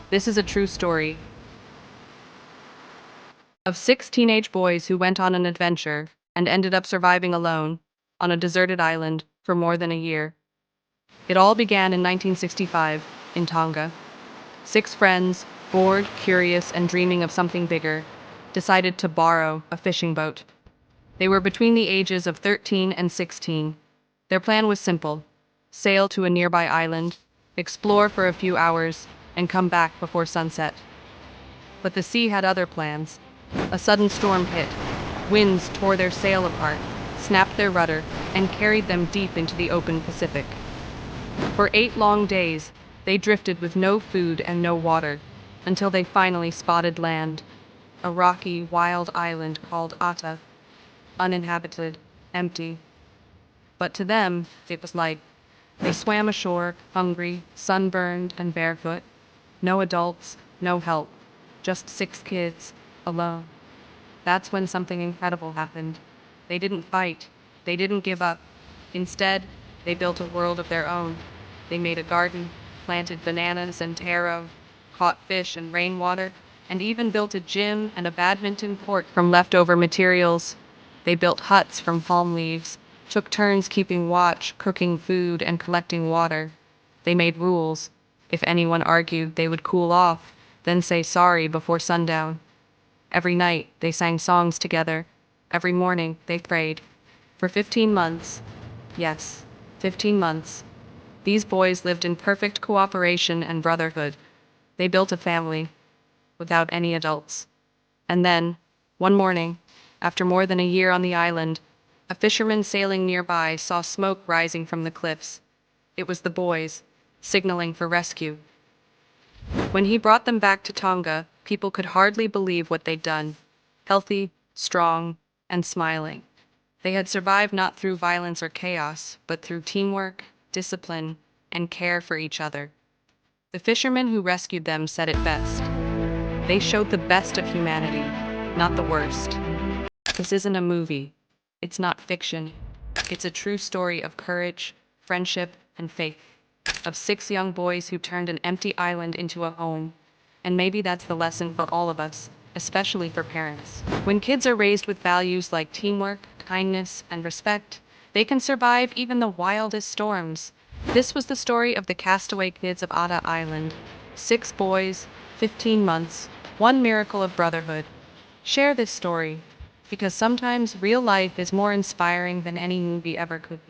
This is a true story of six teenage boys who went on an adventure and ended up surviving alone on a deserted island for more than a year. It all began in 1965 in Tonga. Six friends, bored, curious, and dreaming of something bigger, decided to borrow a fishing boat. They were between the ages of 13 and 16. Their plan was simple: sail to a nearby island, explore for a few hours, and come back before sunset. But the sea had other plans. A sudden storm hit. Winds tore their sail apart, snapped their rudder, and carried them deep into the open Pacific. For 8 long days, they drifted with no food and no water, until they finally spotted land. A rocky, wild island called Ata, uninhabited, empty. But to them, it was light. They swam ashore, hungry, sunburned, and barefoot. No adults, no help. Just 6 kids, alone. That's when something incredible happened. They didn't fight. They didn't give up. Instead, they built a world of their own. They made a garden, planted bananas and taro, caught fish and rainwater, and even built a gym and a badminton court from leftover materials. They built huts from palm leaves, took turns keeping watch, cooking food, and collecting water. They made rules. If anyone argued, they would cool off, then say sorry before sundown. Every night, they sang songs together. Every morning, they prayed. For 15 months, yes, 15 months, these boys lived in perfect cooperation and brotherhood. They built a family, without any adults. And then, one morning, after more than a year on the island, a fisherman sailing nearby saw smoke rising from the cliffs. It was the boys, signaling for rescue. When he brought them back to Tonga, people could hardly believe what they'd done. Healthy, strong, and smiling. They had survived not through violence or chaos, but through teamwork, discipline, and care for each other. The fisherman who rescued them said it best. They showed the best of humanity, not the worst. This isn't a movie. It's not fiction. It's a true story of courage, friendship, and faith. Of 6 young boys who turned an empty island into a home. And maybe that's the lesson for all of us, especially for parents. When kids are raised with values like teamwork, kindness, and respect, they can survive even the wildest storms. This was the story of the Castaway kids of Ata Island. 6 boys, 15 months, one miracle of brotherhood. Share this story, because sometimes real life is more inspiring than any movie ever could be.